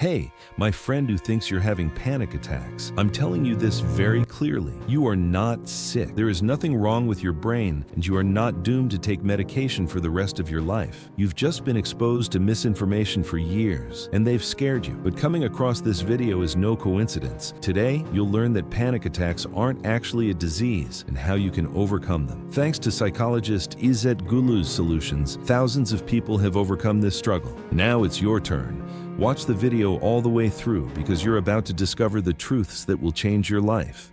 Hey, my friend who thinks you're having panic attacks, I'm telling you this very clearly. You are not sick. There is nothing wrong with your brain, and you are not doomed to take medication for the rest of your life. You've just been exposed to misinformation for years, and they've scared you. But coming across this video is no coincidence. Today, you'll learn that panic attacks aren't actually a disease and how you can overcome them. Thanks to psychologist Izzet Gulu's solutions, thousands of people have overcome this struggle. Now it's your turn. Watch the video all the way through because you're about to discover the truths that will change your life.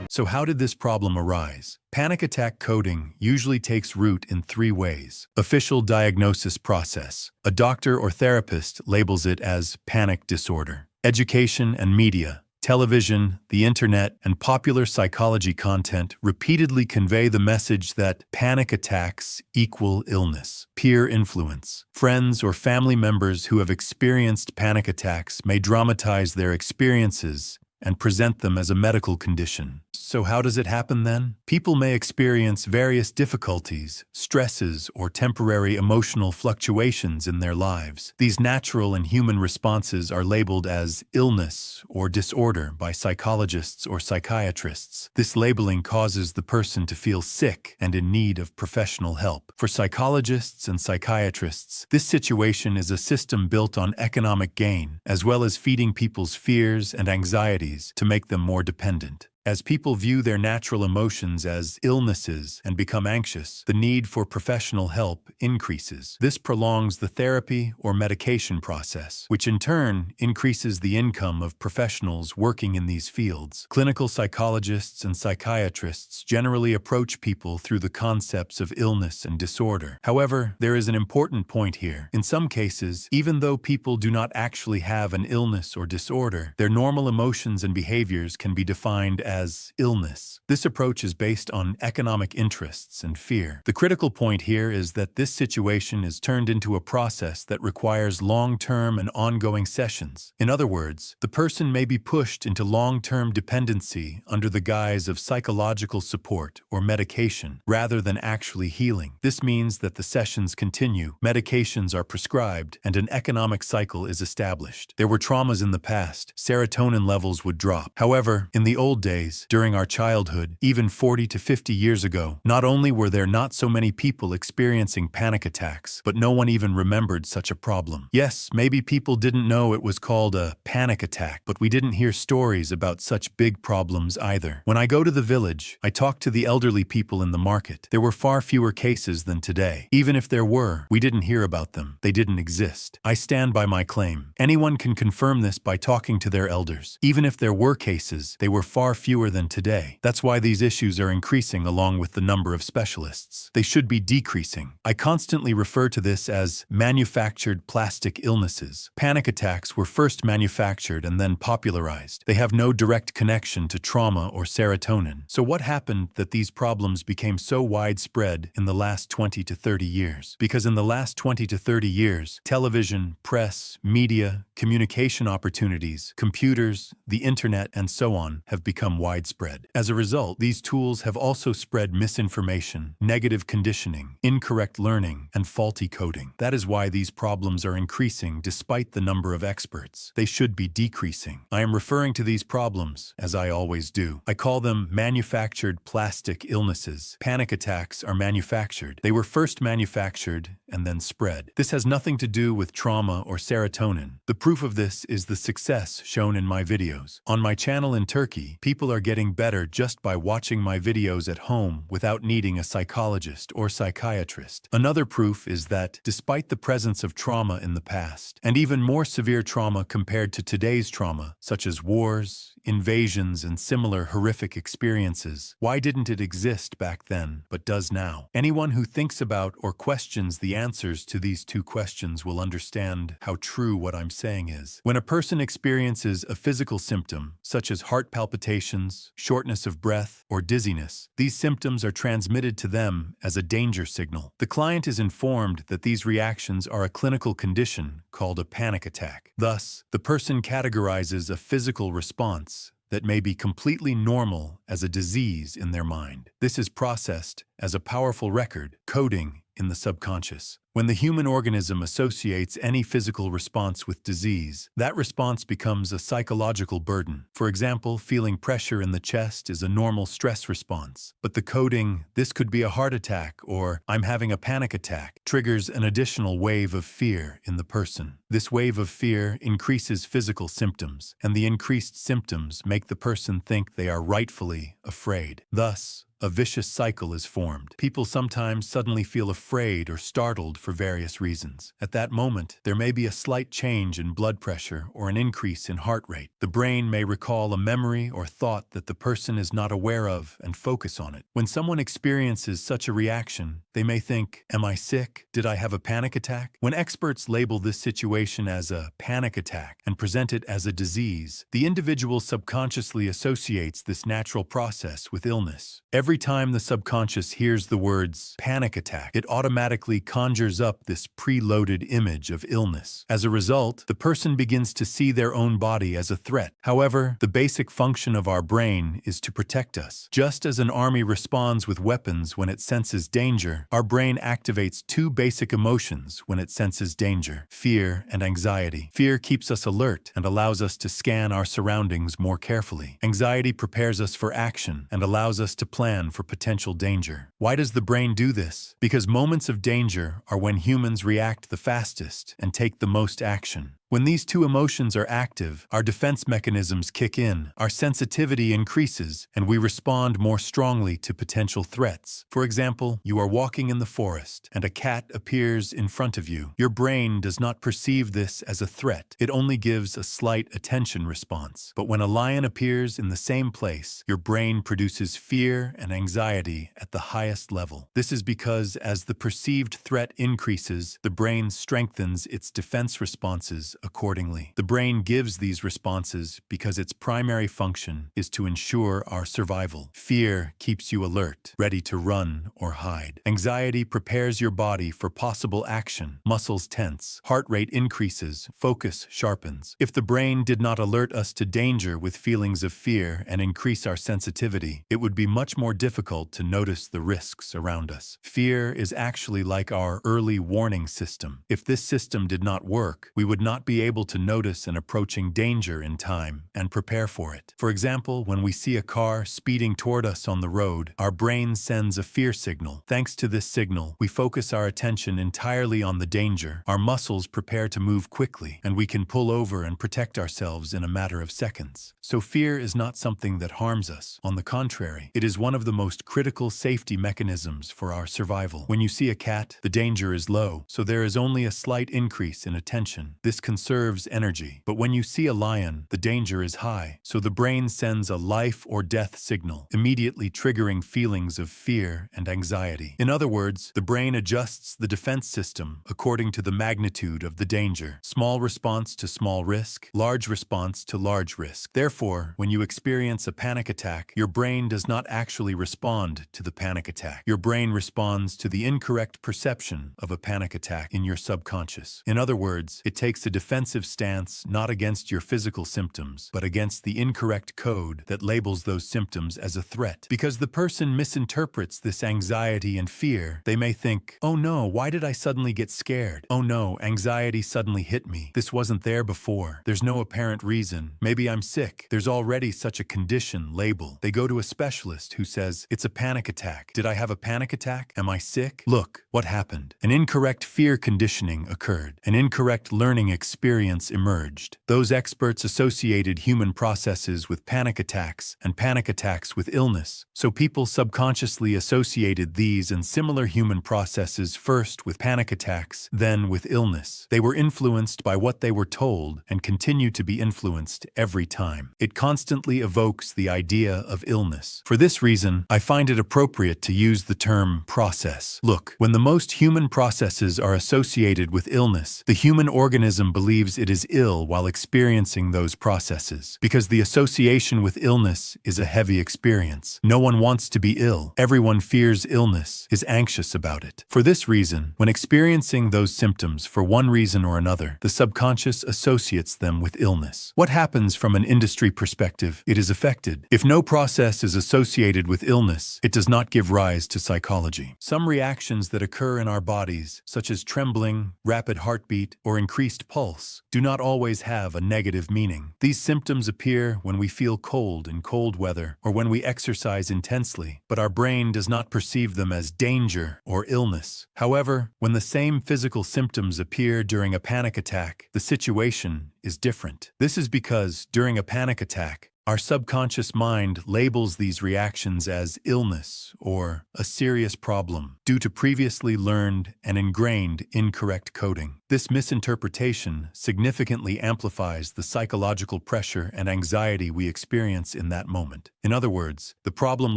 So how did this problem arise? Panic attack coding usually takes root in three ways. Official diagnosis process. A doctor or therapist labels it as panic disorder. Education and media. Television, the internet, and popular psychology content repeatedly convey the message that panic attacks equal illness. Peer influence. Friends or family members who have experienced panic attacks may dramatize their experiences and present them as a medical condition. So how does it happen then? People may experience various difficulties, stresses, or temporary emotional fluctuations in their lives. These natural and human responses are labeled as illness or disorder by psychologists or psychiatrists. This labeling causes the person to feel sick and in need of professional help. For psychologists and psychiatrists, this situation is a system built on economic gain, as well as feeding people's fears and anxieties to make them more dependent. As people view their natural emotions as illnesses and become anxious, the need for professional help increases. This prolongs the therapy or medication process, which in turn increases the income of professionals working in these fields. Clinical psychologists and psychiatrists generally approach people through the concepts of illness and disorder. However, there is an important point here. In some cases, even though people do not actually have an illness or disorder, their normal emotions and behaviors can be defined as illness. This approach is based on economic interests and fear. The critical point here is that this situation is turned into a process that requires long-term and ongoing sessions. In other words, the person may be pushed into long-term dependency under the guise of psychological support or medication rather than actually healing. This means that the sessions continue, medications are prescribed, and an economic cycle is established. There were traumas in the past. Serotonin levels would drop. However, in the old days, during our childhood, even 40 to 50 years ago, not only were there not so many people experiencing panic attacks, but no one even remembered such a problem. Yes, maybe people didn't know it was called a panic attack, but we didn't hear stories about such big problems either. When I go to the village, I talk to the elderly people in the market. There were far fewer cases than today. Even if there were, we didn't hear about them. They didn't exist. I stand by my claim. Anyone can confirm this by talking to their elders. Even if there were cases, they were far fewer than today. That's why these issues are increasing along with the number of specialists. They should be decreasing. I constantly refer to this as manufactured plastic illnesses. Panic attacks were first manufactured and then popularized. They have no direct connection to trauma or serotonin. So what happened that these problems became so widespread in the last 20 to 30 years? Because in the last 20 to 30 years, television, press, media, communication opportunities, computers, the internet, and so on have become widespread. As a result, these tools have also spread misinformation, negative conditioning, incorrect learning, and faulty coding. That is why these problems are increasing despite the number of experts. They should be decreasing. I am referring to these problems, as I always do. I call them manufactured plastic illnesses. Panic attacks are manufactured. They were first manufactured and then spread. This has nothing to do with trauma or serotonin. The proof of this is the success shown in my videos. On my channel in Turkey, people are getting better just by watching my videos at home without needing a psychologist or psychiatrist. Another proof is that, despite the presence of trauma in the past, and even more severe trauma compared to today's trauma, such as wars, invasions, and similar horrific experiences, why didn't it exist back then, but does now? Anyone who thinks about or questions the answers to these two questions will understand how true what I'm saying is. When a person experiences a physical symptom, such as heart palpitations, shortness of breath, or dizziness, these symptoms are transmitted to them as a danger signal. The client is informed that these reactions are a clinical condition called a panic attack. Thus, the person categorizes a physical response that may be completely normal as a disease in their mind. This is processed as a powerful record, coding, in the subconscious. When the human organism associates any physical response with disease, that response becomes a psychological burden. For example, feeling pressure in the chest is a normal stress response. But the coding, "this could be a heart attack," or "I'm having a panic attack," triggers an additional wave of fear in the person. This wave of fear increases physical symptoms, and the increased symptoms make the person think they are rightfully afraid. Thus, a vicious cycle is formed. People sometimes suddenly feel afraid or startled for various reasons. At that moment, there may be a slight change in blood pressure or an increase in heart rate. The brain may recall a memory or thought that the person is not aware of and focus on it. When someone experiences such a reaction, they may think, "Am I sick? Did I have a panic attack?" When experts label this situation as a panic attack and present it as a disease, the individual subconsciously associates this natural process with illness. Every time the subconscious hears the words panic attack, it automatically conjures up this preloaded image of illness. As a result, the person begins to see their own body as a threat. However, the basic function of our brain is to protect us. Just as an army responds with weapons when it senses danger, our brain activates two basic emotions when it senses danger: fear and anxiety. Fear keeps us alert and allows us to scan our surroundings more carefully. Anxiety prepares us for action and allows us to plan for potential danger. Why does the brain do this? Because moments of danger are when humans react the fastest and take the most action. When these two emotions are active, our defense mechanisms kick in, our sensitivity increases, and we respond more strongly to potential threats. For example, you are walking in the forest, and a cat appears in front of you. Your brain does not perceive this as a threat. It only gives a slight attention response. But when a lion appears in the same place, your brain produces fear and anxiety at the highest level. This is because as the perceived threat increases, the brain strengthens its defense responses accordingly. The brain gives these responses because its primary function is to ensure our survival. Fear keeps you alert, ready to run or hide. Anxiety prepares your body for possible action. Muscles tense, heart rate increases, focus sharpens. If the brain did not alert us to danger with feelings of fear and increase our sensitivity, it would be much more difficult to notice the risks around us. Fear is actually like our early warning system. If this system did not work, we would not be able to notice an approaching danger in time and prepare for it. For example, when we see a car speeding toward us on the road, our brain sends a fear signal. Thanks to this signal, we focus our attention entirely on the danger. Our muscles prepare to move quickly, and we can pull over and protect ourselves in a matter of seconds. So fear is not something that harms us. On the contrary, it is one of the most critical safety mechanisms for our survival. When you see a cat, the danger is low, so there is only a slight increase in attention. This conserves energy. But when you see a lion, the danger is high, so the brain sends a life or death signal, immediately triggering feelings of fear and anxiety. In other words, the brain adjusts the defense system according to the magnitude of the danger. Small response to small risk, large response to large risk. Therefore, when you experience a panic attack, your brain does not actually respond to the panic attack. Your brain responds to the incorrect perception of a panic attack in your subconscious. In other words, it takes a defensive stance not against your physical symptoms, but against the incorrect code that labels those symptoms as a threat. Because the person misinterprets this anxiety and fear, they may think, "Oh no, why did I suddenly get scared? Oh no, anxiety suddenly hit me. This wasn't there before. There's no apparent reason. Maybe I'm sick. There's already such a condition label." They go to a specialist who says, "It's a panic attack. Did I have a panic attack? Am I sick? Look, what happened?" An incorrect fear conditioning occurred. An incorrect learning experience emerged. Those experts associated human processes with panic attacks and panic attacks with illness. So people subconsciously associated these and similar human processes first with panic attacks, then with illness. They were influenced by what they were told and continue to be influenced every time. It constantly evokes the idea of illness. For this reason, I find it appropriate to use the term process. Look, when the most human processes are associated with illness, the human organism believes believes it is ill while experiencing those processes. Because the association with illness is a heavy experience. No one wants to be ill. Everyone fears illness, is anxious about it. For this reason, when experiencing those symptoms for one reason or another, the subconscious associates them with illness. What happens from an industry perspective? It is affected. If no process is associated with illness, it does not give rise to psychology. Some reactions that occur in our bodies, such as trembling, rapid heartbeat, or increased pulse, do not always have a negative meaning. These symptoms appear when we feel cold in cold weather or when we exercise intensely, but our brain does not perceive them as danger or illness. However, when the same physical symptoms appear during a panic attack, the situation is different. This is because during a panic attack, our subconscious mind labels these reactions as illness or a serious problem due to previously learned and ingrained incorrect coding. This misinterpretation significantly amplifies the psychological pressure and anxiety we experience in that moment. In other words, the problem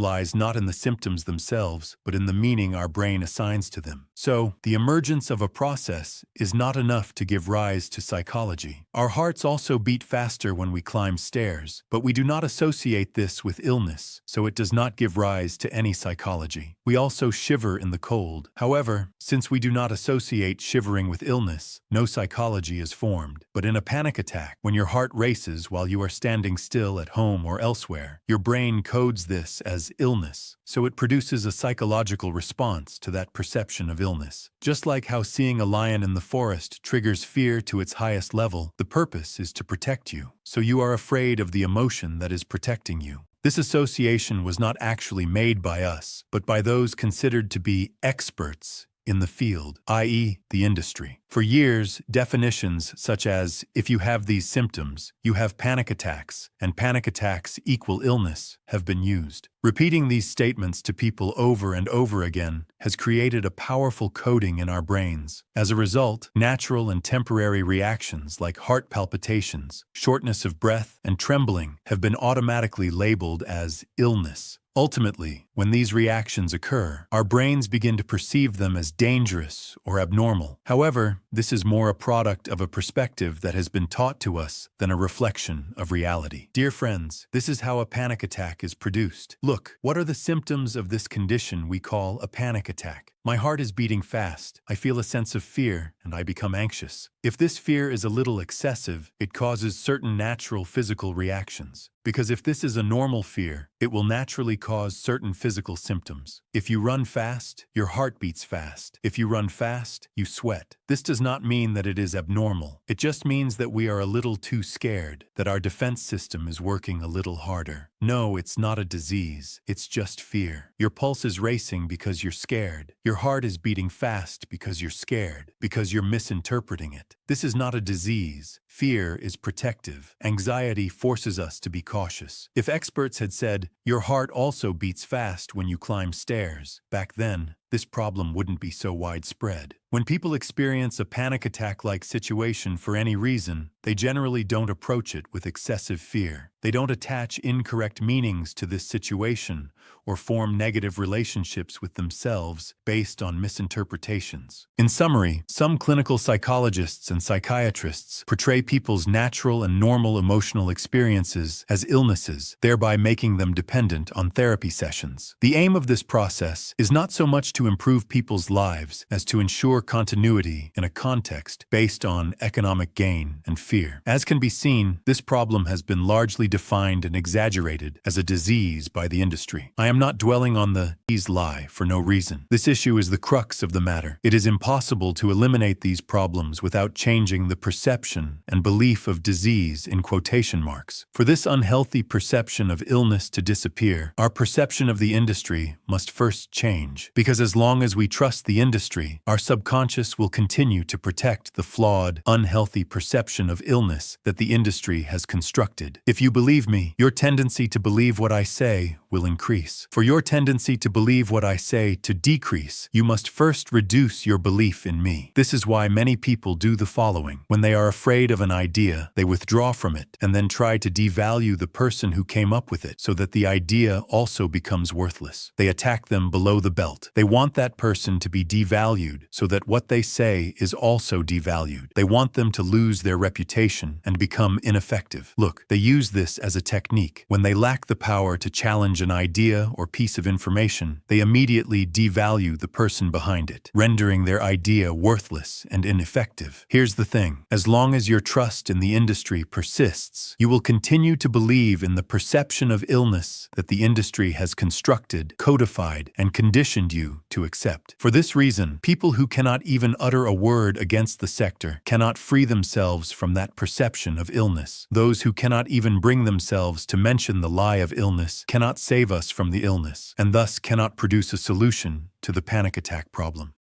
lies not in the symptoms themselves, but in the meaning our brain assigns to them. So, the emergence of a process is not enough to give rise to psychology. Our hearts also beat faster when we climb stairs, but we do not associate this with illness, so it does not give rise to any psychology. We also shiver in the cold. However, since we do not associate shivering with illness, no psychology is formed. But in a panic attack, when your heart races while you are standing still at home or elsewhere, your brain codes this as illness, so it produces a psychological response to that perception of illness. Just like how seeing a lion in the forest triggers fear to its highest level, the purpose is to protect you, so you are afraid of the emotion that is protecting you. This association was not actually made by us, but by those considered to be experts in the field, i.e., the industry. For years, definitions such as, if you have these symptoms, you have panic attacks, and panic attacks equal illness, have been used. Repeating these statements to people over and over again has created a powerful coding in our brains. As a result, natural and temporary reactions like heart palpitations, shortness of breath, and trembling have been automatically labeled as illness. Ultimately, when these reactions occur, our brains begin to perceive them as dangerous or abnormal. However, this is more a product of a perspective that has been taught to us than a reflection of reality. Dear friends, this is how a panic attack is produced. Look, what are the symptoms of this condition we call a panic attack? My heart is beating fast, I feel a sense of fear, and I become anxious. If this fear is a little excessive, it causes certain natural physical reactions. Because if this is a normal fear, it will naturally cause certain physical symptoms. If you run fast, your heart beats fast. If you run fast, you sweat. This does not mean that it is abnormal. It just means that we are a little too scared, that our defense system is working a little harder. No, it's not a disease. It's just fear. Your pulse is racing because you're scared. Your heart is beating fast because you're scared, because you're misinterpreting it. This is not a disease. Fear is protective. Anxiety forces us to be cautious. If experts had said, your heart also beats fast when you climb stairs, back then, this problem wouldn't be so widespread. When people experience a panic attack-like situation for any reason, they generally don't approach it with excessive fear. They don't attach incorrect meanings to this situation or form negative relationships with themselves based on misinterpretations. In summary, some clinical psychologists and psychiatrists portray people's natural and normal emotional experiences as illnesses, thereby making them dependent on therapy sessions. The aim of this process is not so much to improve people's lives as to ensure continuity in a context based on economic gain and fear. As can be seen, this problem has been largely defined and exaggerated as a disease by the industry. I am not dwelling on the disease lie for no reason. This issue is the crux of the matter. It is impossible to eliminate these problems without changing the perception and belief of disease in quotation marks. For this unhealthy perception of illness to disappear, our perception of the industry must first change. Because as long as we trust the industry, our subconscious will continue to protect the flawed, unhealthy perception of illness that the industry has constructed. If you believe me, your tendency to believe what I say will increase. For your tendency to believe what I say to decrease, you must first reduce your belief in me. This is why many people do the following. When they are afraid of an idea, they withdraw from it and then try to devalue the person who came up with it so that the idea also becomes worthless. They attack them below the belt. They want want that person to be devalued so that what they say is also devalued. They want them to lose their reputation and become ineffective. Look, they use this as a technique. When they lack the power to challenge an idea or piece of information, they immediately devalue the person behind it, rendering their idea worthless and ineffective. Here's the thing. As long as your trust in the industry persists, you will continue to believe in the perception of illness that the industry has constructed, codified, and conditioned you to accept. For this reason, people who cannot even utter a word against the sector cannot free themselves from that perception of illness. Those who cannot even bring themselves to mention the lie of illness cannot save us from the illness, and thus cannot produce a solution to the panic attack problem.